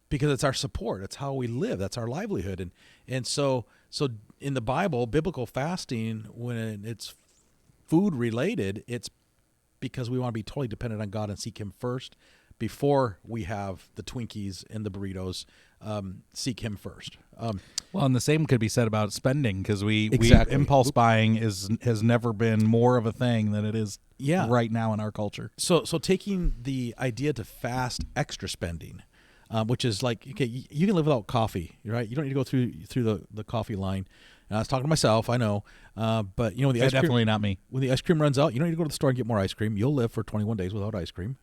because it's our support. It's how we live. That's our livelihood. And so in the Bible, biblical fasting, when it's food related, it's because we want to be totally dependent on God and seek him first before we have the Twinkies and the burritos. Seek him first. Well, and the same could be said about spending, because Exactly. impulse buying has never been more of a thing than it is right now in our culture. So taking the idea to fast extra spending, which is like, okay, you can live without coffee, right? You don't need to go through the coffee line. And I was talking to myself, I know, but when the ice cream, definitely not me. When the ice cream runs out, you don't need to go to the store and get more ice cream. You'll live for 21 days without ice cream.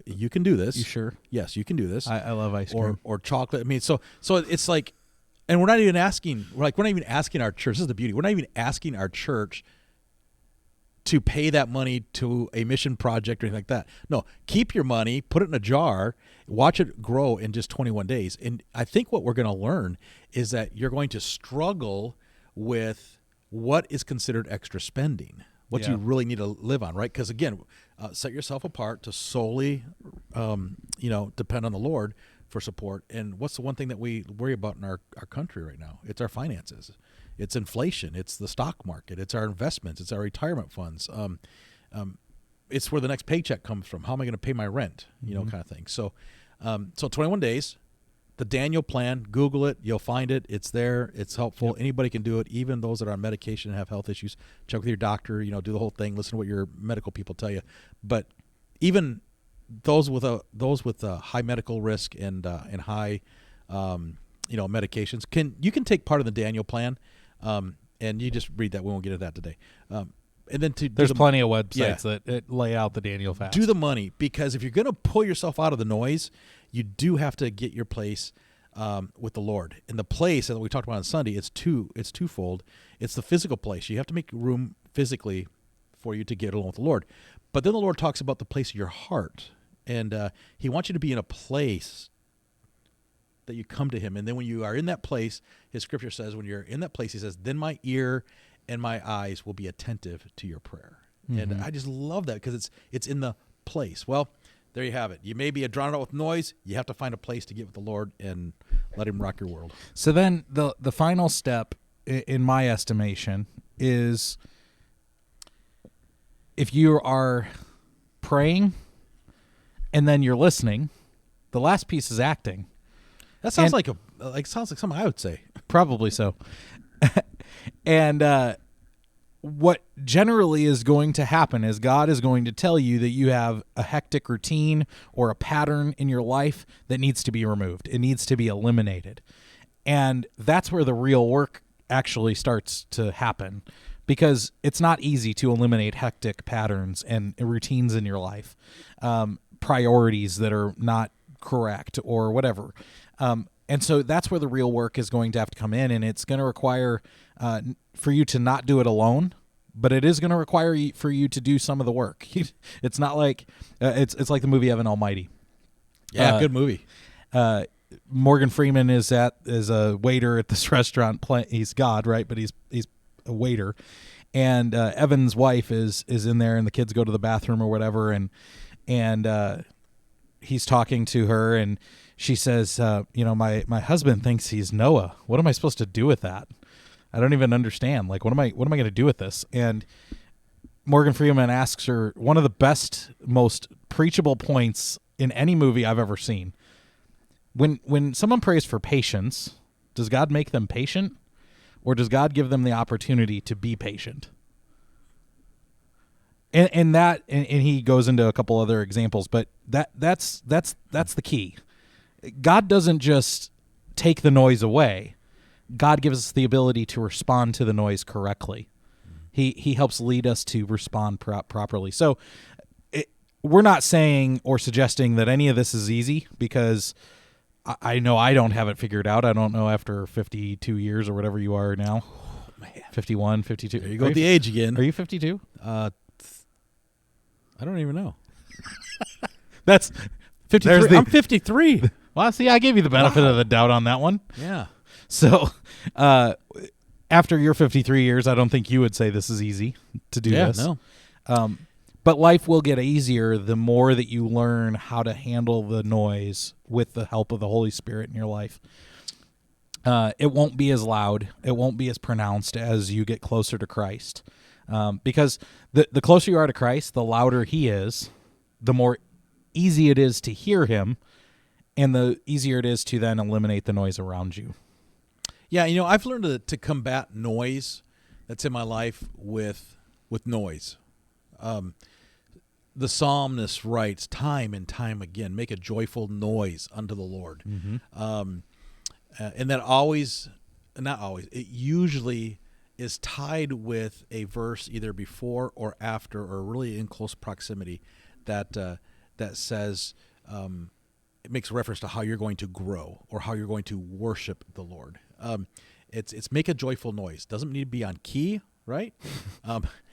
You can do this. You sure? Yes, you can do this. I love ice cream. Or chocolate. So it's like And we're not even asking. We're not even asking our church. This is the beauty. We're not even asking our church to pay that money to a mission project or anything like that. No, keep your money, put it in a jar, watch it grow in just 21 days. And I think what we're going to learn is that you're going to struggle with what is considered extra spending, what you really need to live on, right? Because again, set yourself apart to solely, depend on the Lord for support. And what's the one thing that we worry about in our country right now? It's our finances. It's inflation. It's the stock market. It's our investments. It's our retirement funds. It's where the next paycheck comes from. How am I going to pay my rent? Kind of thing. So 21 days, the Daniel plan, Google it. You'll find it. It's there. It's helpful. Yep. Anybody can do it, even those that are on medication and have health issues. Check with your doctor, do the whole thing. Listen to what your medical people tell you. But even those with a high medical risk and high, medications, you can take part of the Daniel plan. And you just read that. We won't get into that today. And then there's plenty of websites that lay out the Daniel fast. Do the money, because if you're going to pull yourself out of the noise, you do have to get your place with the Lord. And the place that we talked about on Sunday, it's twofold. It's the physical place. You have to make room physically for you to get along with the Lord. But then the Lord talks about the place of your heart, and He wants you to be in a place that you come to Him. And then when you are in that place, His scripture says, when you're in that place, He says, then my ear and my eyes will be attentive to your prayer. Mm-hmm. And I just love that, because it's in the place. Well, there you have it. You may be drowned out with noise. You have to find a place to get with the Lord and let Him rock your world. So then the final step, in my estimation, is if you are praying and then you're listening, the last piece is acting. That sounds like something I would say. Probably so. And what generally is going to happen is God is going to tell you that you have a hectic routine or a pattern in your life that needs to be removed. It needs to be eliminated. And that's where the real work actually starts to happen, because it's not easy to eliminate hectic patterns and routines in your life, priorities that are not correct or whatever. And so that's where the real work is going to have to come in, and it's going to require for you to not do it alone, but it is going to require for you to do some of the work. It's not like it's like the movie Evan Almighty. Yeah, good movie. Morgan Freeman is a waiter at this restaurant. He's God, right? But he's a waiter, and Evan's wife is in there, and the kids go to the bathroom or whatever, and he's talking to her, and she says, my husband thinks he's Noah. What am I supposed to do with that? I don't even understand. Like, what am I going to do with this? And Morgan Freeman asks her one of the best, most preachable points in any movie I've ever seen. When someone prays for patience, does God make them patient, or does God give them the opportunity to be patient? And he goes into a couple other examples, but that's the key. God doesn't just take the noise away. God gives us the ability to respond to the noise correctly. He helps lead us to respond properly. So we're not saying or suggesting that any of this is easy, because I know I don't have it figured out. I don't know after 52 years or whatever you are now. Oh, man. 51, 52. There you go with the age again. Are you 52? I don't even know. That's 53. I'm 53. Well, see, I gave you the benefit of the doubt on that one. Yeah. So after your 53 years, I don't think you would say this is easy to do this. Yeah, no. But life will get easier the more that you learn how to handle the noise with the help of the Holy Spirit in your life. It won't be as loud. It won't be as pronounced as you get closer to Christ. Because the closer you are to Christ, the louder He is, the more easy it is to hear Him, and the easier it is to then eliminate the noise around you. Yeah, I've learned to combat noise that's in my life with noise. The psalmist writes time and time again, make a joyful noise unto the Lord. Mm-hmm. And that it usually is tied with a verse either before or after, or really in close proximity, that says, it makes reference to how you're going to grow or how you're going to worship the Lord. It's make a joyful noise. Doesn't need to be on key, right?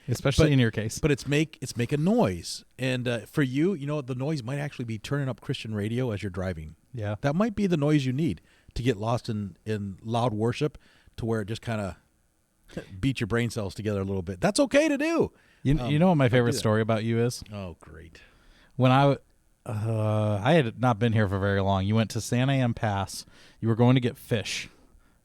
Especially in your case. But it's make a noise. And for you, the noise might actually be turning up Christian radio as you're driving. Yeah. That might be the noise you need to get lost in loud worship, to where it just kind of beat your brain cells together a little bit. That's okay to do. You know what my favorite story about you is? Oh, great. When I had not been here for very long. You went to San Am Pass. You were going to get fish.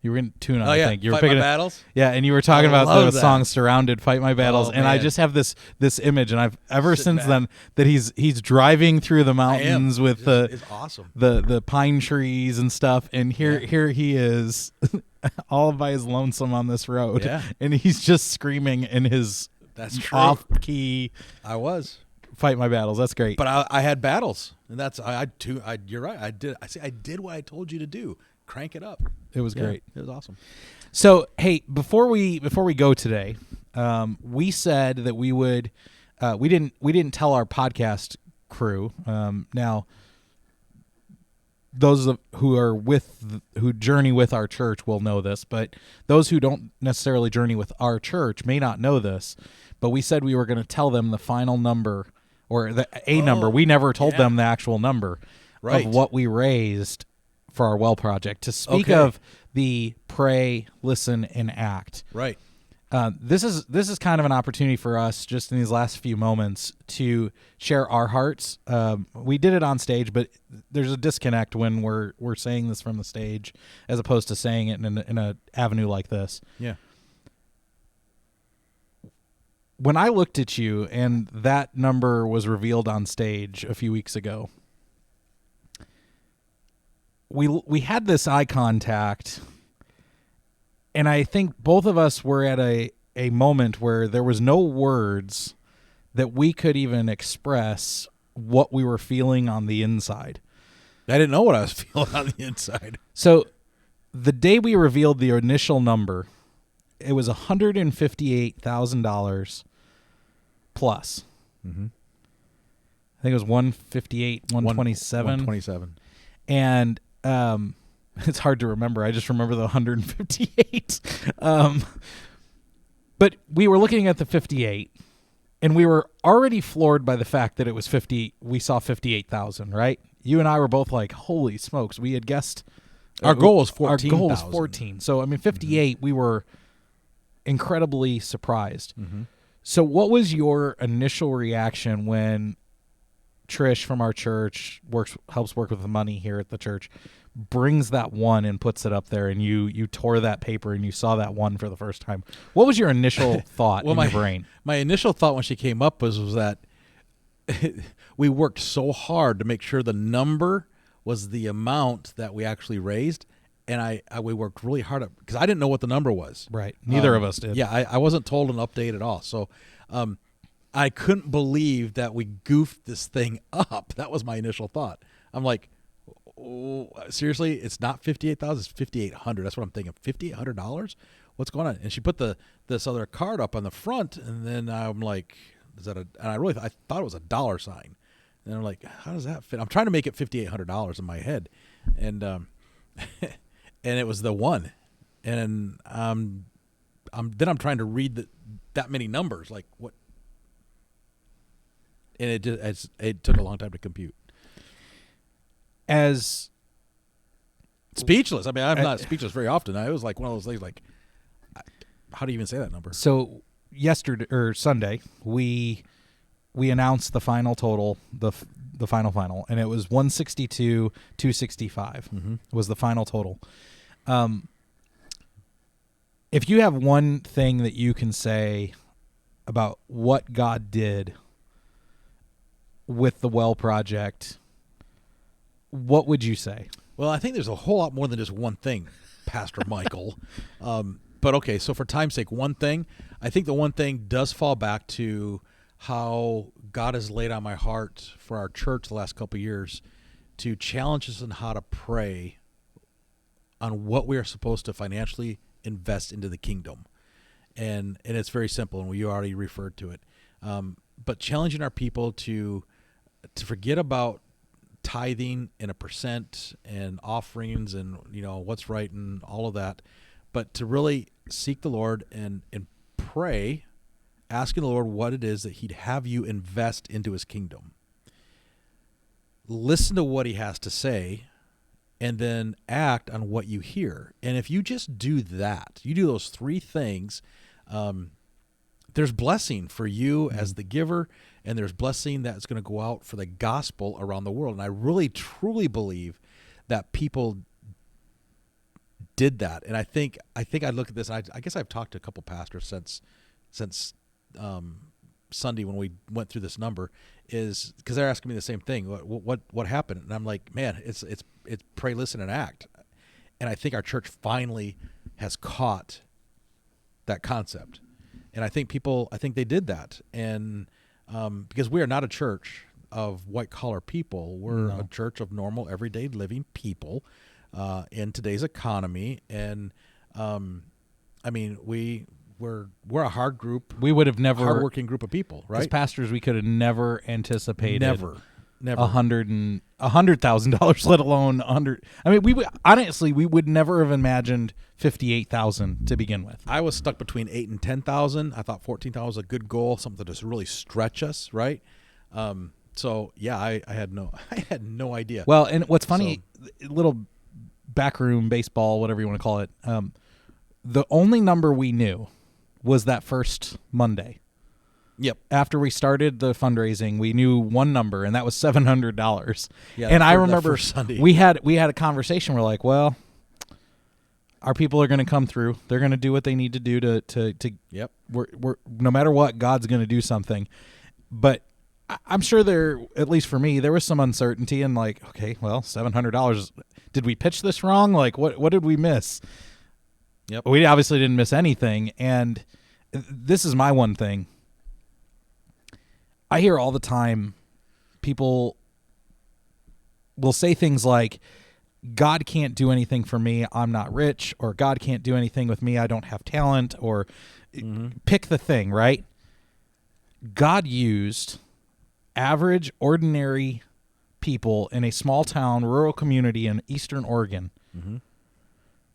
You were in tuna, I think. You were Fight My picking Battles? Yeah, and you were talking I about the love that. song "Surrounded," "Fight My Battles," Oh, and I man. just have this image, and I've ever Sitting since back. then that he's driving through the mountains with It's awesome. the pine trees and stuff, and here he is, all by his lonesome on this road, Yeah. and he's just screaming in his That's true. off key I was. "Fight My Battles." That's great. But I had battles, and that's you're right. I did what I told you to do. Crank it up. It was great. It was awesome. So, hey, before we go today, we said that we would. We didn't tell our podcast crew. Now, those who journey with our church will know this, but those who don't necessarily journey with our church may not know this. But we said we were going to tell them the final number, or number. We never told them the actual number Right. of what we raised for our well project. To speak Okay. of the pray, listen, and act. Right. This is kind of an opportunity for us, just in these last few moments, to share our hearts. We did it on stage, but there's a disconnect when we're saying this from the stage, as opposed to saying it in a avenue like this. Yeah. When I looked at you and that number was revealed on stage a few weeks ago, we had this eye contact, and I think both of us were at a moment where there was no words that we could even express what we were feeling on the inside. I didn't know what I was feeling on the inside. So the day we revealed the initial number, it was $158,000 plus. Mm-hmm. I think it was 158, 127. 127. And it's hard to remember. I just remember the 158. But we were looking at the 58, and we were already floored by the fact that it was 50. We saw 58,000, right? You and I were both like, holy smokes. We had guessed. Our goal was Our goal was 14,000. 14. So, I mean, 58, we were incredibly surprised. Mm-hmm. So what was your initial reaction when Trish from our church helps work with the money here at the church, brings that one and puts it up there, and you tore that paper and you saw that one for the first time? What was your initial thought in your brain? My initial thought when she came up was that we worked so hard to make sure the number was the amount that we actually raised, and we worked really hard because I didn't know what the number was. Right. Neither of us did. Yeah, I wasn't told an update at all. So I couldn't believe that we goofed this thing up. That was my initial thought. I'm like, oh, seriously, it's not 58,000, it's 5,800. That's what I'm thinking. $5,800? What's going on? And she put this other card up on the front, and then I'm like, is that and I thought it was a dollar sign. And I'm like, how does that fit? I'm trying to make it $5,800 in my head. And and it was the one. And I'm trying to read that many numbers, like what? And it took a long time to compute. As Speechless. I mean, I'm not speechless very often. It was like one of those things. Like, how do you even say that number? so yesterday or Sunday, we announced the final total, the final, and it was 162,265 was the final total. If you have one thing that you can say about what God did with the Well Project, what would you say? Well, I think there's a whole lot more than just one thing, Pastor Michael. But okay, so for time's sake, one thing. I think the one thing does fall back to how God has laid on my heart for our church the last couple of years to challenge us in how to pray on what we are supposed to financially invest into the kingdom. And it's very simple, and you already referred to it. But challenging our people to forget about tithing and a percent and offerings and what's right and all of that, but to really seek the Lord and pray, asking the Lord what it is that he'd have you invest into his kingdom. Listen to what he has to say and then act on what you hear. And if you just do that, you do those three things, there's blessing for you as the giver, and there's blessing that's going to go out for the gospel around the world. And I really, truly believe that people did that. And I think I look at this, and I guess I've talked to a couple pastors since Sunday when we went through this number, is because they're asking me the same thing. What happened? And I'm like, man, it's pray, listen, and act. And I think our church finally has caught that concept. And I think they did that. And because we are not a church of white collar people, we're a church of normal, everyday living people in today's economy. And I mean, we're a hard group. We would have never hardworking group of people, right? As pastors, we could have never anticipated never $100,000, let alone 100. I mean, we would never have imagined 58,000 to begin with. I was stuck between 8 and 10,000. I thought 14,000 was a good goal, something to really stretch us, right? So yeah, I had no idea. Well, and what's funny, little backroom baseball, whatever you want to call it. The only number we knew was that first Monday. Yep. After we started the fundraising, we knew one number, and that was $700. Yeah, and I remember Sunday. we had a conversation. We're like, well, our people are going to come through. They're going to do what they need to do to. Yep. We're no matter what, God's going to do something. But I'm sure at least for me, there was some uncertainty and like, okay, well, $700. Did we pitch this wrong? Like, what did we miss? Yep. We obviously didn't miss anything. And this is my one thing. I hear all the time people will say things like, God can't do anything for me, I'm not rich, or God can't do anything with me, I don't have talent, or pick the thing, right? God used average, ordinary people in a small town, rural community in Eastern Oregon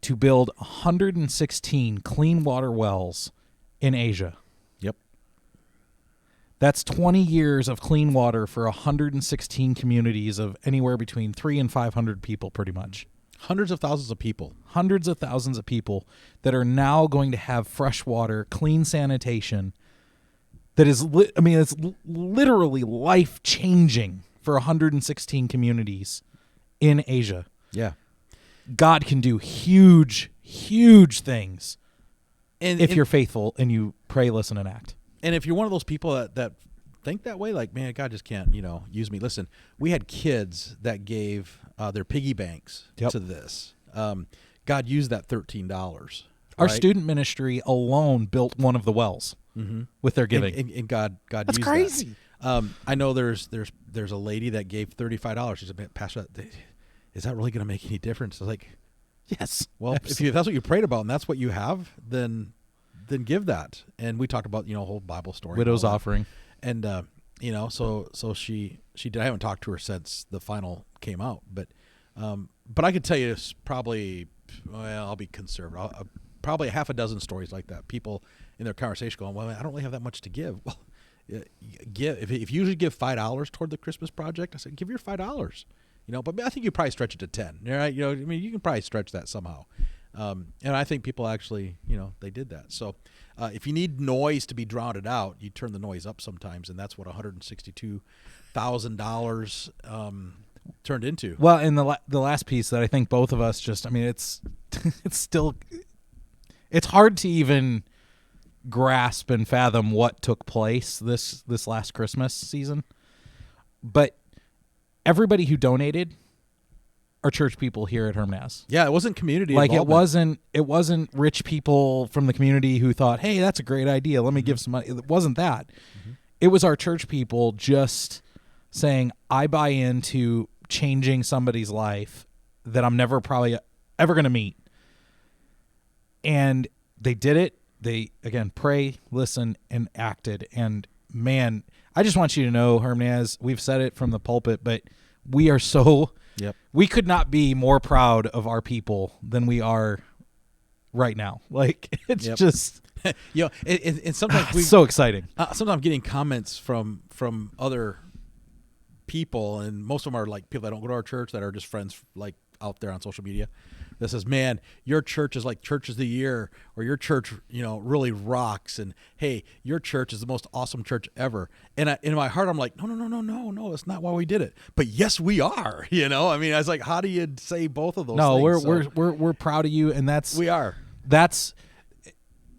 to build 116 clean water wells in Asia. Yep. That's 20 years of clean water for 116 communities of anywhere between 300 and 500 people, pretty much. Hundreds of thousands of people. Hundreds of thousands of people that are now going to have fresh water, clean sanitation. That is, it's literally life-changing for 116 communities in Asia. Yeah. God can do huge, huge things if you're faithful and you pray, listen, and act. And if you're one of those people that think that way, like, man, God just can't, use me. Listen, we had kids that gave their piggy banks to this. God used that $13. Our right? student ministry alone built one of the wells with their giving. And God That's used crazy. that. I know there's a lady that gave $35. She said, Pastor, is that really going to make any difference? I was like, yes. Well, absolutely. if that's what you prayed about and that's what you have, then give that. And we talked about, whole Bible story. Widow's offering. And, so she did. I haven't talked to her since the final came out, but I could tell you it's probably, I'll be conservative. Probably half a dozen stories like that. People in their conversation going, well, I don't really have that much to give. Well, if you usually give $5 toward the Christmas project, I said, give your $5. But I think you probably stretch it to 10. Right? You can probably stretch that somehow. And I think people actually, they did that. So if you need noise to be drowned out, you turn the noise up sometimes, and that's what $162,000 turned into. Well, and the last piece that I think both of us it's still, it's hard to even grasp and fathom what took place this last Christmas season. But everybody who donated are church people here at Hermanaz. Yeah, it wasn't community like involvement. it wasn't rich people from the community who thought, hey, that's a great idea, let me give some money. It wasn't that. It was our church people just saying, I buy into changing somebody's life that I'm never probably ever going to meet. And they did it. They, again, pray, listen, and acted. And man, I just want you to know, Hermanaz, we've said it from the pulpit, but we are so. Yep. We could not be more proud of our people than we are right now. Like, it's just, and sometimes it's so exciting. Sometimes I'm getting comments from other people, and most of them are like people that don't go to our church that are just friends like out there on social media. That says, "Man, your church is like church of the year," or "Your church, really rocks," and "Hey, your church is the most awesome church ever." And in my heart, I'm like, "No, that's not why we did it." But yes, we are. I mean, I was like, "How do you say both of those?" No, things? we're proud of you, and we are. That's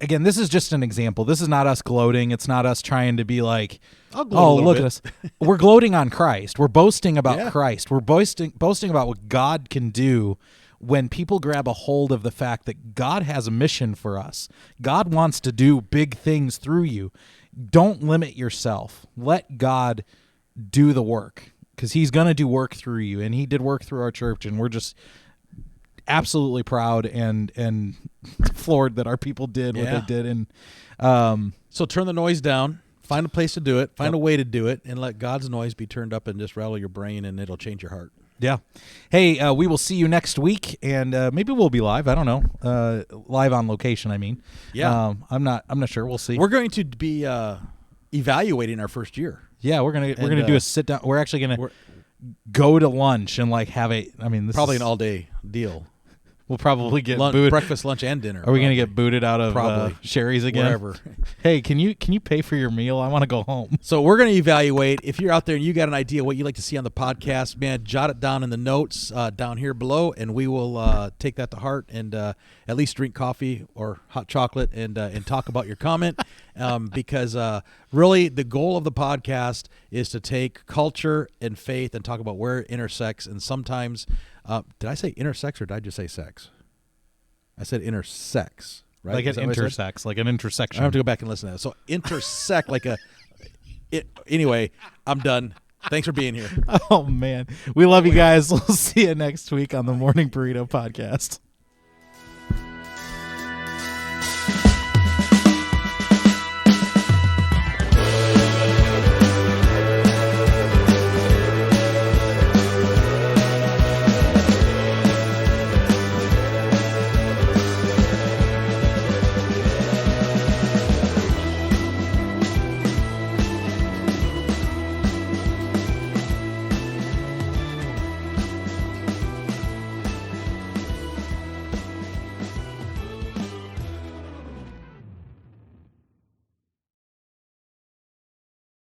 again. This is just an example. This is not us gloating. It's not us trying to be like, "Oh, look at us." We're gloating on Christ. We're boasting about Christ. We're boasting about what God can do. When people grab a hold of the fact that God has a mission for us, God wants to do big things through you. Don't limit yourself. Let God do the work, because he's going to do work through you, and he did work through our church, and we're just absolutely proud and floored that our people did what they did. And so turn the noise down. Find a place to do it. Find a way to do it, and let God's noise be turned up and just rattle your brain, and it'll change your heart. Yeah. Hey, we will see you next week, and maybe we'll be live. I don't know. Live on location, I mean. Yeah. I'm not sure. We'll see. We're going to be evaluating our first year. Yeah, we're gonna do a sit down. We're actually gonna go to lunch and like have this probably is an all day deal. We'll probably get booted. Breakfast, lunch, and dinner. Are we going to get booted out of Sherry's again? Wherever. Hey, can you pay for your meal? I want to go home. So we're going to evaluate. If you're out there and you got an idea what you'd like to see on the podcast, man, jot it down in the notes down here below, and we will take that to heart and at least drink coffee or hot chocolate and talk about your comment because really the goal of the podcast is to take culture and faith and talk about where it intersects. And sometimes did I say intersex or did I just say sex? I said intersex, right? Like an intersex, like an intersection. I have to go back and listen to that. So intersect like anyway, I'm done. Thanks for being here. Oh, man. We love you guys. We'll see you next week on the Morning Burrito Podcast.